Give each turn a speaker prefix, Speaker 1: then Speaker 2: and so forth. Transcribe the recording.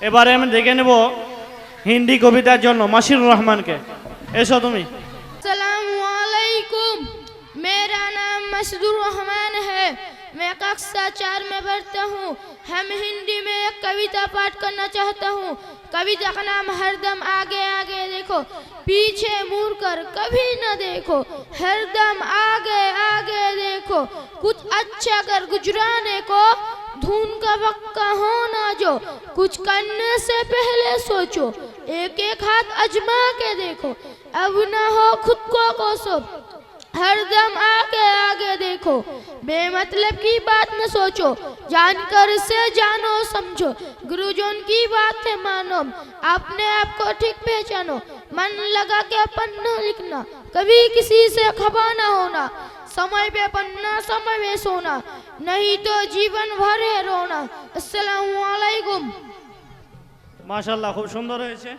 Speaker 1: এবারে আমি দেখে নেব হিন্দি কবিতার জন্য মাসিরুর রহমানকে। এসো তুমি।
Speaker 2: अस्सलामुअलैकुम, मेरा नाम मशदूर रहमान है। मैं कक्षा 4 में पढ़ता हूँ। हम हिंदी में एक कविता पाठ करना चाहता हूँ। कविता का नाम हरदम आगे आगे देखो, पीछे मुड़ कर कभी न देखो। हरदम आगे आगे देखो, कुछ अच्छा कर गुजराने को, धुन का पक्का होना जो, कुछ करने से पहले सोचो। एक एक हाथ अजमा के देखो, अब ना हो खुद को कोसो। हरदम आगे आगे देखो, बेमतलब की बात न सोचो। जानकर से जानो समझो, गुरुजन की बातें मानो। अपने आप को ठीक पहचानो, मन लगा के पन्ना लिखना, कभी किसी से खफा न होना। समय पे पन्ना समय में सोना, नहीं तो जीवन भर है रोना। अस्सलामु अलैकुम।
Speaker 1: মাশাআল্লাহ, খুব সুন্দর হয়েছে।